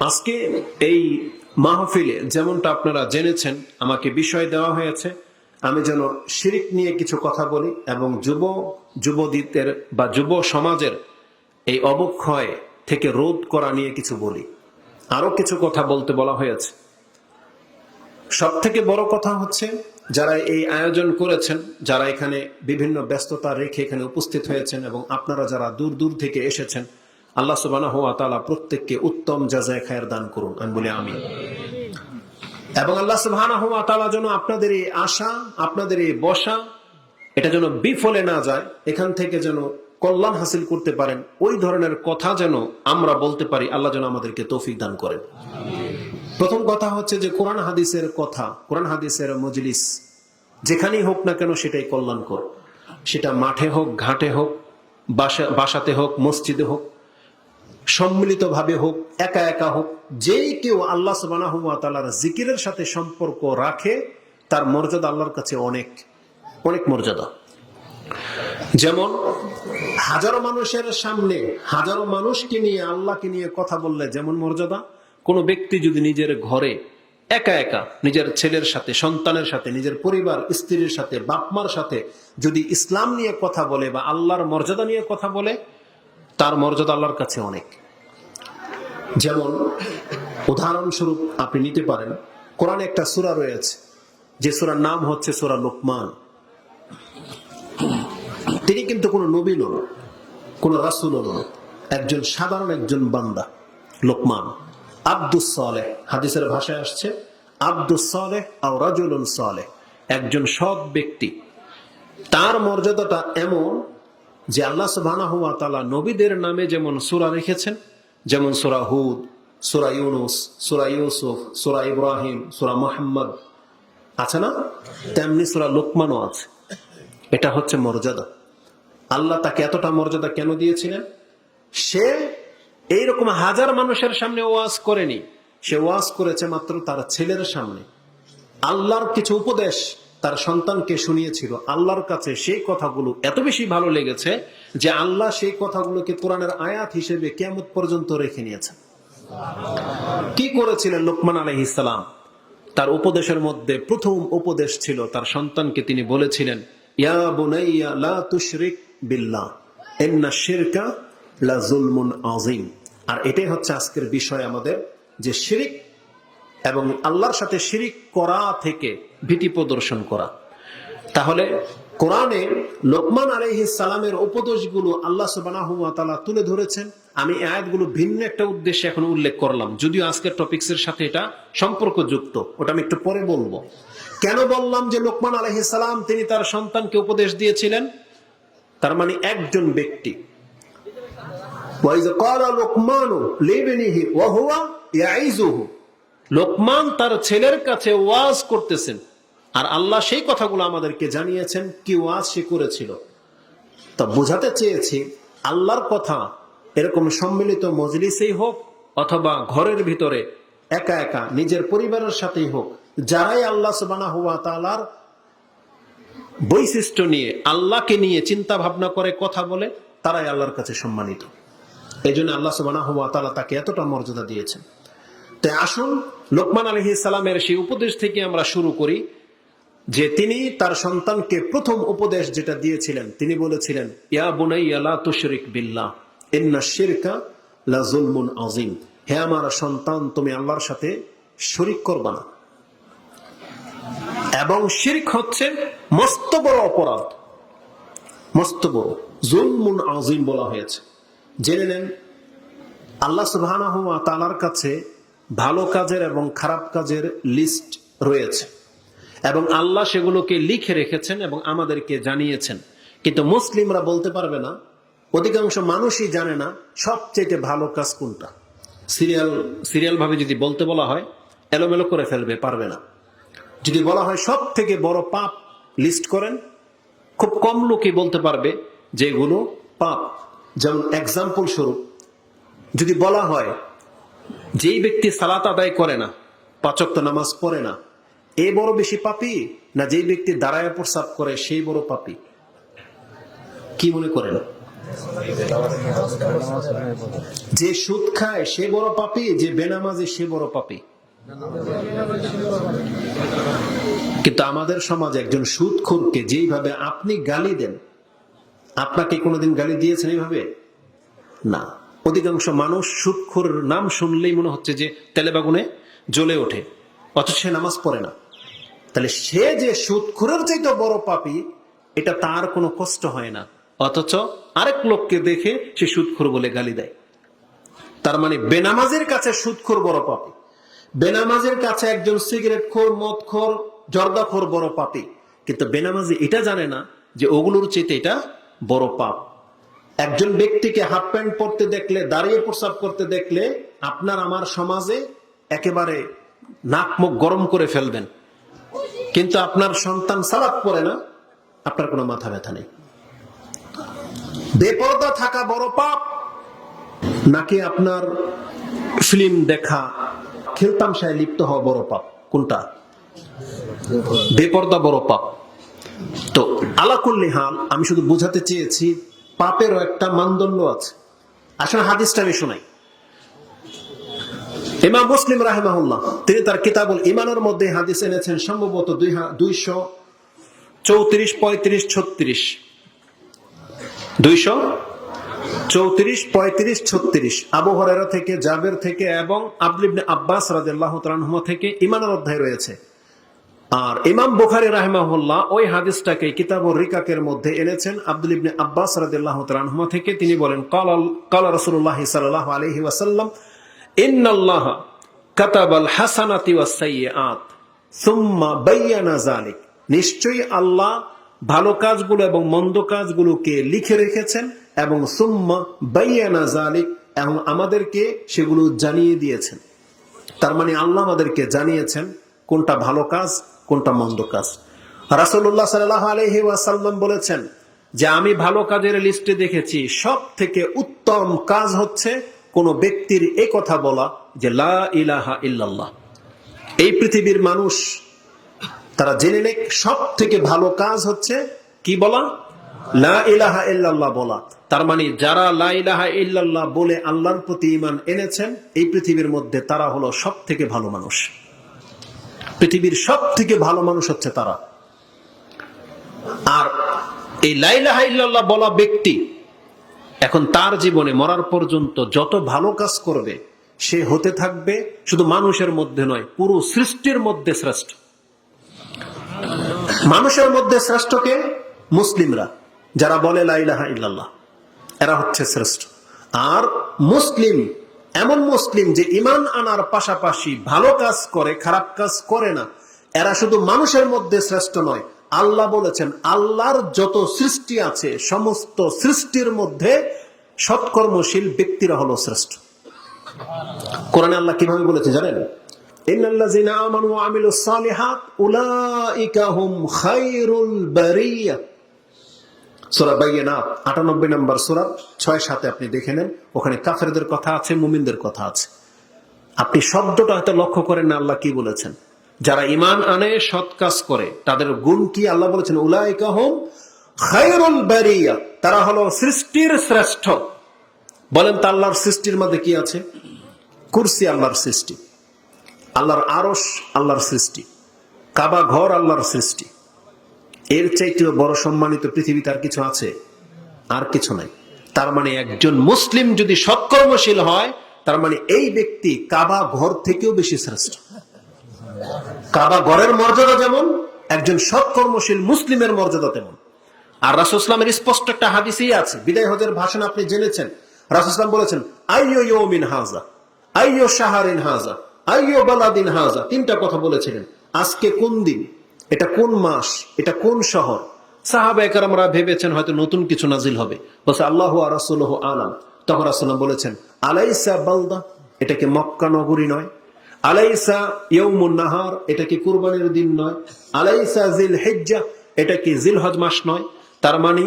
আজকে এই মাহফিলে যেমনটা আপনারা জেনেছেন, আমাকে বিষয় দেওয়া হয়েছে আমি যেন শিরিক নিয়ে কিছু কথা বলি এবং যুবতীদের বা যুব সমাজের এই অবক্ষয় থেকে রোধ করা নিয়ে কিছু বলি। আরো কিছু কথা বলতে বলা হয়েছে। সব থেকে বড় কথা হচ্ছে, যারা এই আয়োজন করেছেন, যারা এখানে বিভিন্ন ব্যস্ততা রেখে এখানে উপস্থিত হয়েছেন এবং আপনারা যারা দূর দূর থেকে এসেছেন, আল্লাহ সুবহানাহু ওয়া তাআলা প্রত্যেককে উত্তম জাযায়ে খায়ের দান করুন, আমি বলি আমিন। এবং আল্লাহ সুবহানাহু ওয়া তাআলা যেন আপনাদের এই আশা, আপনাদের এই বসা, এটা যেন বিফলে না যায়, এখান থেকে যেন কল্যাণ হাসিল করতে পারেন, ওই ধরনের কথা যেন আমরা বলতে পারি। আল্লাহ যেন আমাদেরকে তৌফিক দান করেন। প্রথম কথা হচ্ছে যে কোরআন হাদিসের কথা, কোরআন হাদিসের মজলিস যেখানেই হোক না কেন সেটাই কল্যাণকর। সেটা মাঠে হোক, ঘাটে হোক, বাসাতে হোক, মসজিদে হোক, সম্মিলিতভাবে হোক, একা একা হোক, যেই কেউ আল্লাহ সুবহানাহু ওয়া তাআলার জিকিরের সাথে সম্পর্ক রাখে, তার মর্যাদা আল্লাহর কাছে অনেক অনেক মর্যাদা। যেমন হাজারো মানুষের সামনে হাজারো মানুষকে নিয়ে আল্লাহকে নিয়ে কথা বললে যেমন মর্যাদা, কোন ব্যক্তি যদি নিজের ঘরে একা একা নিজের ছেলের সাথে, সন্তানের সাথে, নিজের পরিবার, স্ত্রীর সাথে, বাপমার সাথে যদি ইসলাম নিয়ে কথা বলে বা আল্লাহর মর্যাদা নিয়ে কথা বলে, তার মর্যাদা আল্লাহর কাছে অনেক। যেমন উদাহরণস্বরূপ আপনি নিতে পারেন, কোরআনে একটা সূরা রয়েছে যে সূরার নাম হচ্ছে সূরা লোকমান। তিনি কিন্তু কোনো নবী নন, কোন রাসূল নন, একজন সাধারণ একজন বান্দা লোকমান। আব্দুস সালেহ, হাদিসের ভাষায় আসছে আব্দুস সালেহ আও রাজুলুন সালেহ, একজন সৎ ব্যক্তি। তার মর্যাদাটা এমন যে আল্লাহ সুবহানাহু ওয়া তাআলা নবীদের নামে যেমন সূরা রেখেছেন, যেমন সূরা হুদ, সূরা ইউনূস, সূরা ইউসুফ, সূরা ইব্রাহিম, সূরা মুহাম্মদ আছে না, তেমনি সূরা লোকমানও আছে। এটা হচ্ছে মর্যাদা। আল্লাহ তাকে এতটা মর্যাদা কেন দিয়েছিলেন? সে এইরকম হাজার মানুষের সামনে ওয়াজ করেনি, সে ওয়াজ করেছে মাত্র তার ছেলের সামনে। আল্লাহর কিছু উপদেশ তার সন্তানকে শুনিয়েছিল। আল্লাহর কাছে সেই কথাগুলো এত বেশি ভালো লেগেছে যে আল্লাহ সেই কথাগুলোকে কোরআনের আয়াত হিসেবে কিয়ামত পর্যন্ত রেখে নিয়েছেন। কি করেছিলেন লোকমান আলাইহিস সালাম? তার উপদেশের মধ্যে প্রথম উপদেশ ছিল, তার সন্তানকে তিনি বলেছিলেন, ইয়া বুনাইয়া লা তুশরিক বিল্লাহ ইন্নাশ শিরকা লাযুলমুন আযীম। আর এটাই হচ্ছে আজকের বিষয় আমাদের, যে শিরিক এবং আল্লাহর সাথে শিরিক করা থেকে ভীতি প্রদর্শন করা। তাহলে কোরআনে লোকমান আলাইহিস সালামের উপদেশগুলো আল্লাহ সুবহানাহু ওয়া তাআলা তুলে ধরেছেন। আমি এই আয়াতগুলো ভিন্ন একটা উদ্দেশ্যে এখন উল্লেখ করলাম, যদিও আজকের টপিকসের সাথে এটা সম্পর্কযুক্ত, ওটা আমি একটু পরে বলবো। কেন বললাম যে লোকমান আলাইহিস সালাম তিনি তার সন্তানকে উপদেশ দিয়েছিলেন? তার মানে একজন ব্যক্তি, ওয়াইজ ক্বালা লুকমানু লিবনিহি ওয়া হুয়া ইয়াইযুহু, লোকমান তার ছেলের কাছে ওয়াজ করতেছেন, আর আল্লাহ সেই কথাগুলো আমাদেরকে জানিয়েছেন কি ওয়াজ সে করেছিল। তা বোঝাতে চেয়েছি, আল্লাহর কথা এরকম সম্মিলিত মজলিসেই হোক অথবা ঘরের ভিতরে একা একা নিজের পরিবারের সাথেই হোক, যারাই আল্লাহ সুবহানাহু ওয়া তাআলার বৈশিষ্ট্য নিয়ে, আল্লাহকে নিয়ে চিন্তা ভাবনা করে কথা বলে, তারাই আল্লাহর কাছে সম্মানিত। এই জন্য আল্লাহ সুবহানাহু ওয়া তাআলা তাকে এতটা মর্যাদা দিয়েছেন। তাই আসুন লোকমান আলাইহিস সালামের সেই উপদেশ থেকে আমরা শুরু করি, যে তিনি তার সন্তানকে প্রথম উপদেশ যেটা দিয়েছিলেন, তিনি বলেছিলেন, ইয়া বুনাইয়া লা তুশরিক বিল্লাহ ইন্নাশ শিরকা লাযুলমুন আযীম। হে আমার সন্তান, তুমি আল্লাহর সাথে শরীক করবা না। এবং শিরক হচ্ছে মস্ত বড় অপরাধ, মস্ত বড় যুলমুন আযীম বলা হয়েছে। জেনে নেন, আল্লাহ সুবহানাহু ওয়া তাআলার কাছে ভালো কাজের এবং খারাপ কাজের লিস্ট রয়েছে এবং আল্লাহ সেগুলোকে লিখে রেখেছেন এবং আমাদেরকে জানিয়েছেন। কিন্তু মুসলিমরা বলতে পারবে না, অধিকাংশ মানুষই জানে না সবচেয়ে ভালো কাজ কোনটা। সিরিয়াল ভাবে যদি বলতে বলা হয়, এলোমেলো করে ফেলবে, পারবে না। যদি বলা হয় সব থেকে বড় পাপ লিস্ট করেন, খুব কম লোকই বলতে পারবে যেগুলো পাপ। যেমন এক্সাম্পল স্বরূপ যদি বলা হয় যেই ব্যক্তি সালাত আদায় করে না, 5 ওয়াক্ত নামাজ পড়ে না, এ বড় বেশি পাপী, না যেই ব্যক্তি দাঁড়ায় প্রস্রাব করে সেই বড় পাপী? কি মনে করেন? যে সুদ খায় সে বড় পাপী, যে বেনামাজি সে বড় পাপী? কিন্তু আমাদের সমাজে একজন সুদখোরকে যেইভাবে আপনি গালি দেন, আপনাকে কোনোদিন গালি দিয়েছেন এইভাবে? না। অধিকাংশ মানুষ সুদখোর নাম শুনলেই মনে হচ্ছে যে তেলে বাগুনে জ্বলে ওঠে, অথচ সে নামাজ পড়ে না। তাহলে সে যে সুদখোরের চাইতে বড় পাপী, এটা তার কোনো কষ্ট হয় না, অথচ আরেক লোককে দেখে সে সুদখোর বলে গালি দেয়। তার মানে বেনামাজের কাছে সুদখোর বড় পাপী, বেনামাজের কাছে একজন সিগারেট খোর, মদ খোর, জর্দাখোর বড় পাপী। কিন্তু বেনামাজি এটা জানে না যে ওগুলোর চাইতে এটা বড় পাপ। একজন ব্যক্তিকে হাফ প্যান্ট পরতে দেখলে, দাঁড়িয়ে প্রস্রাব করতে দেখলে আপনার আমার সমাজে একেবারে নাক মুখ গরম করে ফেলবেন, কিন্তু আপনার সন্তান সালাত পড়ে না, আপনার কোনো মাথা ব্যথা নেই। বেপরদা থাকা বড় পাপ, নাকি আপনার ফিল্ম দেখা, খেলতামশায় লিপ্ত হওয়া বড় পাপ? কোনটা? বেপরদা বড় পাপ। তো আলাকুল্লি হাল, আমি শুধু বোঝাতে চেয়েছি পাপেরও একটা মানদণ্ড আছে। আসলে হাদিসটা আমি শোনাই। ইমাম মুসলিম রাহিমাহুল্লাহ তিনি তার কিতাবুল ঈমানের মধ্যে হাদিস এনেছেন, সম্ভবত 234, 35, 36, 234, 35, 36 আবু হুরায়রা থেকে, জাবের থেকে এবং আব্দুল্লাহ ইবনে আব্বাস রাদিয়াল্লাহু তাআলা আনহুমা থেকে ঈমানের অধ্যায় রয়েছে। আর ইমাম বুখারী রাহিমাহুল্লাহ ওই হাদিসটাকে কিতাবুর রিকাকের মধ্যে এনেছেন আব্দুল্লাহ ইবনে আব্বাস রাদিয়াল্লাহু তাআলা আনহুমা থেকে। তিনি বলেন, ক্বালা রাসূলুল্লাহ সাল্লাল্লাহু আলাইহি ওয়াসাল্লাম, ইন্নাল্লাহা কাতাবাল হাসানাতি ওয়াস সাইয়্যাত সুম্মা বায়্যানা যালিক, নিশ্চয়ই আল্লাহ ভালো কাজগুলো এবং মন্দ কাজগুলোকে লিখে রেখেছেন এবং সুম্মা বায়্যানা যালিক, এবং আমাদেরকে সেগুলো জানিয়ে দিয়েছেন। তার মানে আল্লাহ আমাদেরকে জানিয়েছেন কোনটা ভালো কাজ, কোনটা মন্দ কাজ। রাসূলুল্লাহ সাল্লাল্লাহু আলাইহি ওয়াসাল্লাম বলেছেন যে আমি ভালো কাজের লিস্টে দেখেছি সব থেকে উত্তম কাজ হচ্ছে কোন ব্যক্তির এই কথা বলা যে লা ইলাহা ইল্লাল্লাহ। এই পৃথিবীর মানুষ তারা জেনে নেক সব থেকে ভালো কাজ হচ্ছে কি বলা? লা ইলাহা ইল্লাল্লাহ বলা। তার মানে যারা লা ইলাহা ইল্লাল্লাহ বলে আল্লাহর প্রতি ঈমান এনেছেন, এই পৃথিবীর মধ্যে তারা হলো সব থেকে ভালো মানুষ। পৃথিবীর সব থেকে ভালো মানুষ হচ্ছে তারা। আর এই লা ইলাহা ইল্লাল্লাহ বলা ব্যক্তি এখন তার জীবনে মরার পর্যন্ত যত ভালো কাজ করবে, সে হতে থাকবে শুধু মানুষের মধ্যে নয়, পুরো সৃষ্টির মধ্যে শ্রেষ্ঠ। মানুষের মধ্যে শ্রেষ্ঠকে মুসলিমরা, যারা বলে লা ইলাহা ইল্লাল্লাহ, এরা হচ্ছে শ্রেষ্ঠ। আর মুসলিম এমন মুসলিম যে ঈমান আনার পাশাপাশি ভালো কাজ করে, খারাপ কাজ করে না, এরা শুধু মানুষের মধ্যে শ্রেষ্ঠ নয়, আল্লাহ বলেছেন আল্লাহর যত সৃষ্টি আছে সমস্ত সৃষ্টির মধ্যে সৎকর্মশীল ব্যক্তিরা হলো শ্রেষ্ঠ। কোরআনে আল্লাহ কিভাবে বলেছে জানেন? ইন্নাল্লাযীনা আমানু ওয়া আমিলুস সালিহাত উলাইকা হুম খায়রুল বারিয়া। সূরা বাইয়িনাত ৯৮ নম্বর সূরা ৬-৭ আপনি দেখে নেন, ওখানে কাফেরদের কথা আছে, মুমিনদের কথা আছে। আপনি শব্দটা হয়তো লক্ষ্য করেন না, আল্লাহ কি বলেছেন? যারা ঈমান আনে, সৎ কাজ করে, তাদের গুণ কি? আল্লাহ বলেছেন উলাইকা হুম খায়রুল বারিয়া, তারা হলো সৃষ্টির শ্রেষ্ঠ। বলেন তো আল্লাহর সৃষ্টির মধ্যে কি আছে? কুরসি আল্লাহর সৃষ্টি, আল্লাহর আরশ আল্লাহর সৃষ্টি, কাবা ঘর আল্লাহর সৃষ্টি। এর চাইতেও বড় সম্মানিত পৃথিবীতে আর কিছু আছে? আর কিছু নাই। তার মানে একজন মুসলিম যদি সৎকর্মশীল হয়, তার মানে এই ব্যক্তি কাবা ঘর থেকেও বেশি শ্রেষ্ঠ। কাবা ঘরের মর্যাদা যেমন, একজন সৎকর্মশীল মুসলিমের মর্যাদা তেমন। আর রাসূল সাল্লাল্লাহু আলাইহি ওয়াসাল্লামের স্পষ্ট একটা হাদিসই আছে, বিদায় হজের ভাষণ আপনি জেনেছেন। রাসূল সাল্লাল্লাহু আলাইহি ওয়াসাল্লাম বলেছেন আইয়ু ইয়াউমিন হাযা, আইয়ু শাহরিন হাযা, আইয়ু বালাদিন হাযা। তিনটা কথা বলেছিলেন। আজকে কোন দিন, এটা কোন মাস, এটা কোন শহর। সাহাবায়ে কেরামরা ভেবেছেন হয়তো নতুন কিছু নাজিল হবে, বলছে আল্লাহু ওয়া রাসূলুহু আলাম। তখন রাসূলুল্লাহ বলেছেন আলাইসা বালদা, এটা কি মক্কা নগরী নয়? আলাইসা ইয়াউমুন নাহার, এটা কি কুরবানির দিন নয়? আলাইসা জিল হিজ্জাহ, এটা কি জিলহজ মাস নয়? তার মানে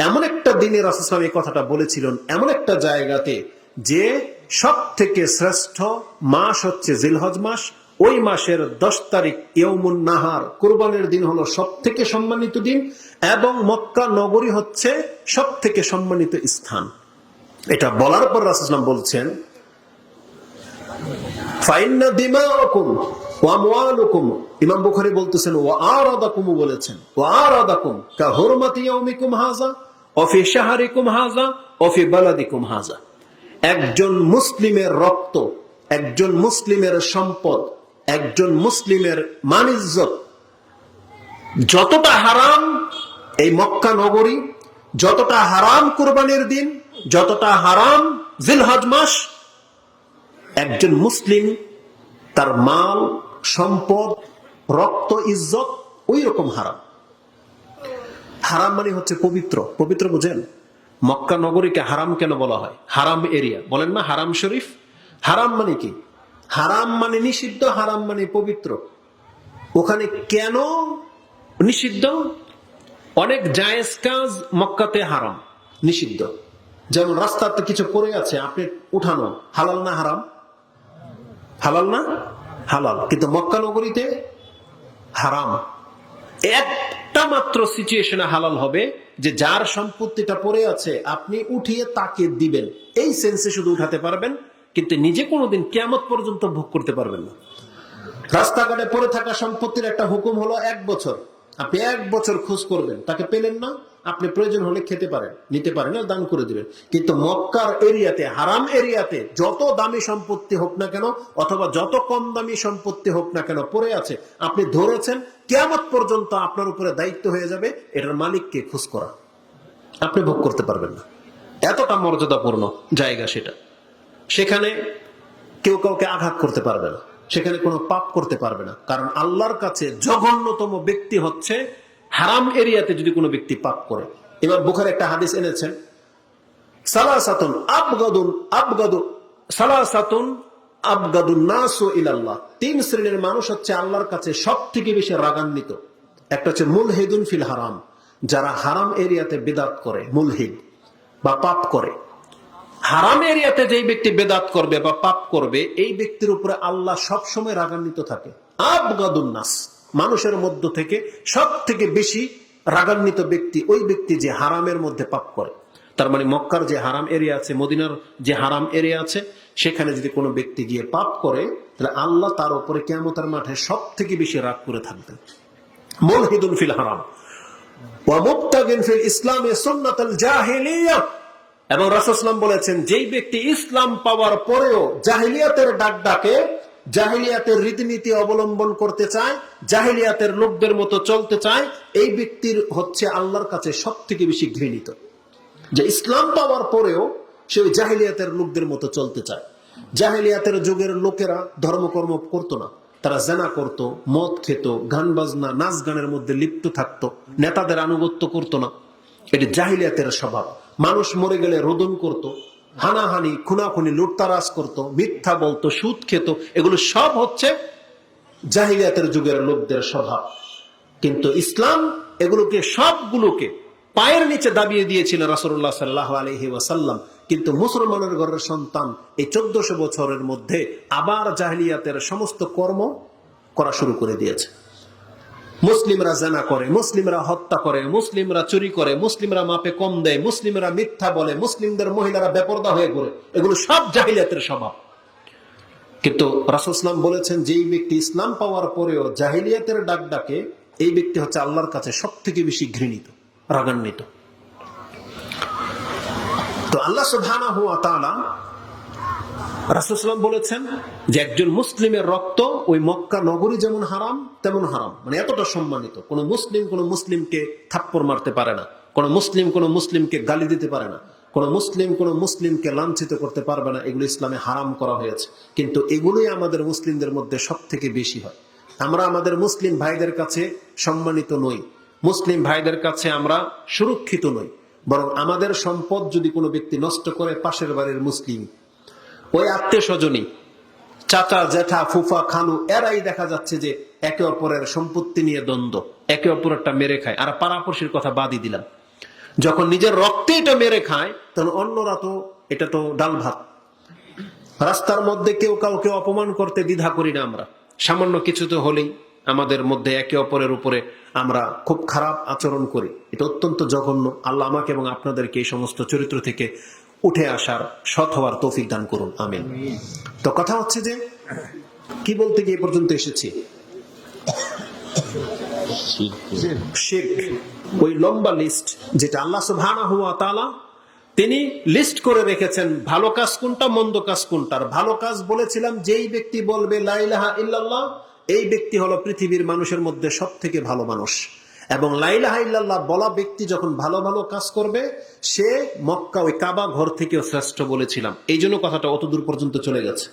এমন একটা দিনে রাসূল সাল্লাল্লাহু আলাইহি ওয়াসাল্লাম এই কথাটা বলেছিলেন, এমন একটা জায়গাতে যে সব থেকে শ্রেষ্ঠ মাস হচ্ছে জিলহজ মাস, ওই মাসের 10 তারিখ ইয়ৌমুন নাহার, কুরবানের দিন হলো সব থেকে সম্মানিত দিন, এবং মক্কা নগরী হচ্ছে সব থেকে সম্মানিত স্থান। এটা বলার পর রাসূলুল্লাহ সাল্লাল্লাহু আলাইহি ওয়াসাল্লাম বলছেন, ফাইন্না দিমাআকুম ওয়া আমওয়ালুকুম, ইমাম বুখারী বলতেছেন ওয়া আরাদাকুম বলেছেন, ওয়া আরাদাকুম কা হুরমাতি ইয়াউমিকুম হাযা ওয়া ফি শাহরিকুম হাযা ওয়া ফি বালাদিকুম হাযা। একজন মুসলিমের রক্ত, একজন মুসলিমের সম্পদ, একজন মুসলিমের মান-ইজ্জত যতটা হারাম এই মক্কা নগরী, যতটা হারাম কুরবানির দিন, যতটা হারাম জিলহজ মাস, একজন মুসলিম তার মাল, সম্পদ, রক্ত, ইজ্জত ওই রকম হারাম। হারাম মানে হচ্ছে পবিত্র। পবিত্র বুঝেন? মক্কা নগরীকে হারাম কেন বলা হয়? হারাম এরিয়া বলেন না, হারাম শরীফ। হারাম মানে কি? হারাম মানে নিষিদ্ধ, হারাম মানে পবিত্র। ওখানে কেন নিষিদ্ধ? অনেক জায়েজ কাজ মক্কাতে হারাম, নিষিদ্ধ। যেমন রাস্তাতে কিছু পড়ে আছে, আপনি উঠানো, হালাল না হারাম? হালাল না? হালাল। কিন্তু মক্কা নগরীতে হারাম। একটা মাত্র সিচুয়েশনে হালাল হবে, যে যার সম্পত্তিটা পড়ে আছে আপনি উঠিয়ে তাকে দিবেন, এই সেন্সে শুধু উঠাতে পারবেন, কিন্তু নিজে কোনোদিন কিয়ামত পর্যন্ত ভোগ করতে পারবেন না। রাস্তাঘাটে পড়ে থাকা সম্পত্তির একটা হুকুম হলো 1 বছর। আপনি 1 বছর খোঁজ করবেন, তাকে পেলেন না, আপনি প্রয়োজন হলে খেতে পারেন, নিতে পারেন, আর দান করে দিবেন। কিন্তু মক্কার এরিয়াতে, হারাম এরিয়াতে যত দামি সম্পত্তি হোক না কেন, অথবা যত কম দামি সম্পত্তি হোক না কেন, পড়ে আছে, আপনি ধরেছেন, কিয়ামত পর্যন্ত আপনার উপরে দায়িত্ব হয়ে যাবে এটার মালিককে খোঁজ করা। আপনি ভোগ করতে পারবেন না। এতটা মর্যাদাপূর্ণ জায়গা সেটা। সেখানে কেউ কাউকে আঘাত করতে পারবে না, সেখানে কোনো পাপ করতে পারবে না। কারণ আল্লাহর কাছে জঘন্যতম ব্যক্তি হচ্ছে হারাম এরিয়াতে যদি কোনো ব্যক্তি পাপ করে। এবার বুখারী একটা হাদিস এনেছেন, সালাসাতুন আবগাদুন নাসু ইলাল্লাহ, 3 শ্রেণীর মানুষ হচ্ছে আল্লাহর কাছে সব থেকে বেশি রাগান্বিত। একটা হচ্ছে মুলহিদুন ফিল হারাম, যারা হারাম এরিয়াতে বিদআত করে, মুলহিদ বা পাপ করে। হারাম এরিয়াতে যেই ব্যক্তি বেদাত করবে বা পাপ করবে, এই ব্যক্তির উপরে আল্লাহ সবসময় রাগান্বিত থাকে। আবগাদুন নাস, মানুষের মধ্য থেকে সব থেকে বেশি রাগান্বিত ব্যক্তি ওই ব্যক্তি যে হারামের মধ্যে পাপ করে। তার মানে মক্কার যে হারাম এরিয়া আছে, মদিনার যে হারাম এরিয়া আছে, সেখানে যদি কোনো ব্যক্তি গিয়ে পাপ করে, তাহলে আল্লাহ তার উপরে কিয়ামতের মাঠে সব থেকে বেশি রাগ করে থাকবেন। মুলহিদুন ফিল হারাম ওয়া মুবতাগিন ফিল ইসলামে সুন্নাতুল জাহিলিয়াহ। এবং রাসূল সাল্লাল্লাহু আলাইহি ওয়াসাল্লাম বলেছেন, যেই ব্যক্তি ইসলাম পাওয়ার পরেও জাহিলিয়াতের ডাক ডাকে, জাহিলিয়াতের রীতিনীতি অবলম্বন করতে চায়, জাহিলিয়াতের লোকদের মতো চলতে চায়, এই ব্যক্তির হচ্ছে আল্লাহর কাছে সব থেকে বেশি ঘৃণিত। যে ইসলাম পাওয়ার পরেও সে জাহিলিয়াতের লোকদের মতো চলতে চায়। জাহিলিয়াতের যুগের লোকেরা ধর্মকর্ম করতো না, তারা জেনা করত, মদ খেত, গান বাজনা, নাচ গানের মধ্যে লিপ্ত থাকতো, নেতাদের আনুগত্য করতো না। এটি জাহিলিয়াতের স্বভাব। মানুষ মরে গেলে রোদন করত, হানাহানি, খুনাখুনি, লুটতারাজ করত, মিথ্যা বলতো, সুদ খেত। এগুলো সব হচ্ছে জাহিলিয়াতের যুগের লোকদের স্বভাব। কিন্তু ইসলাম এগুলোকে সবগুলোকে পায়ের নিচে দাবিয়ে দিয়েছিলেন রাসূলুল্লাহ সাল্লাল্লাহু আলাইহি ওয়াসাল্লাম। কিন্তু মুসলমানের ঘরের সন্তান এই 1400 বছরের মধ্যে আবার জাহিলিয়াতের সমস্ত কর্ম করা শুরু করে দিয়েছে। মুসলিমরা জানা করে, মুসলিমরা হত্যা করে, মুসলিমরা চুরি করে, মুসলিমরা মাপে কম দেয়, মুসলিমরা মিথ্যা বলে, মুসলিমদের মহিলারা বেপরদা হয়ে ঘুরে। এগুলো সব জাহিলিয়াতের স্বভাব। কিন্তু রাসূল সাল্লাল্লাহু আলাইহি ওয়াসাল্লাম বলেছেন, যেই ব্যক্তি ইসলাম পাওয়ার পরেও জাহিলিয়াতের ডাক ডাকে, এই ব্যক্তি হচ্ছে আল্লাহর কাছে সব থেকে বেশি ঘৃণিত, রাগান্বিত। তো আল্লাহ সুবহানাহু ওয়া তাআলা, রাসূল সাল্লাল্লাহু আলাইহি ওয়াসাল্লাম বলেছেন যে একজন মুসলিমের রক্ত ওই মক্কা নগরী যেমন হারাম তেমন হারাম, মানে এতটা সম্মানিত। কোন মুসলিম কোন মুসলিমকে থাপ্পড় মারতে পারে না, কোন মুসলিম কোন মুসলিমকে গালি দিতে পারে না, কোন মুসলিম কোন মুসলিমকে লাঞ্ছিত করতে পারবে না। এগুলো ইসলামে হারাম করা হয়েছে। কিন্তু এগুলোই আমাদের মুসলিমদের মধ্যে সব থেকে বেশি হয়। আমরা আমাদের মুসলিম ভাইদের কাছে সম্মানিত নই, মুসলিম ভাইদের কাছে আমরা সুরক্ষিত নই। বরং আমাদের সম্পদ যদি কোনো ব্যক্তি নষ্ট করে, পাশের বাড়ির মুসলিম, ওই আত্মীয় স্বজনই, চাচা, জ্যাঠা, ফুফা, খালু, এরাই দেখা যাচ্ছে যে একে অপরের সম্পত্তি নিয়ে দ্বন্দ্ব, একে অপরেরটা মেরে খায়। আর পাড়াপড়শির কথা বাদই দিলাম, যখন নিজের রক্তে এটা মেরে খায়, তখন অন্যরা তো এটা তো ডাল ভাত। রাস্তার মধ্যে কেউ কাউকে অপমান করতে দ্বিধা করি না আমরা। সামান্য কিছুতে হলেই আমাদের মধ্যে একে অপরের উপরে আমরা খুব খারাপ আচরণ করি, এটা অত্যন্ত জঘন্য। আল্লাহ আমাকে এবং আপনাদেরকে এই সমস্ত চরিত্র থেকে উঠে আসার, সৎ হওয়ার তৌফিক দান করুন, আমিন। তো কথা হচ্ছে যে কি বলতে গিয়ে পর্যন্ত এসেছি, শিরক, ওই লম্বা লিস্ট যেটা আল্লাহ সুবহানাহু ওয়া তাআলা তিনি লিস্ট করে রেখেছেন, ভালো কাজ কোনটা, মন্দ কাজ কোনটা। ভালো কাজ বলেছিলাম, যেই ব্যক্তি বলবে লা ইলাহা ইল্লাল্লাহ, এই ব্যক্তি হলো পৃথিবীর মানুষের মধ্যে সব থেকে ভালো মানুষ। এবং লা ইলাহা ইল্লাল্লাহ বলা ব্যক্তি যখন ভালো ভালো কাজ করবে, সে মক্কা ওই কাবা ঘর থেকেও শ্রেষ্ঠ বলেছিলাম। এই জন্য কথাটা অত দূর পর্যন্ত চলে গেছে,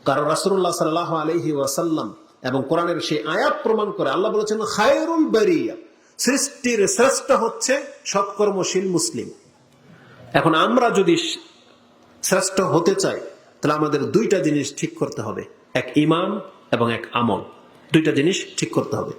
কারণ রাসূলুল্লাহ সাল্লাল্লাহু আলাইহি ওয়াসাল্লাম এবং কোরআনের সেই আয়াত প্রমাণ করে আল্লাহ বলেছেন খায়রুল বারিয়া, সৃষ্টির শ্রেষ্ঠ হচ্ছে সৎকর্মশীল মুসলিম। এখন আমরা যদি শ্রেষ্ঠ হতে চাই, তাহলে আমাদের দুইটা জিনিস ঠিক করতে হবে, এক ঈমান এবং এক আমল, দুইটা জিনিস ঠিক করতে হবে।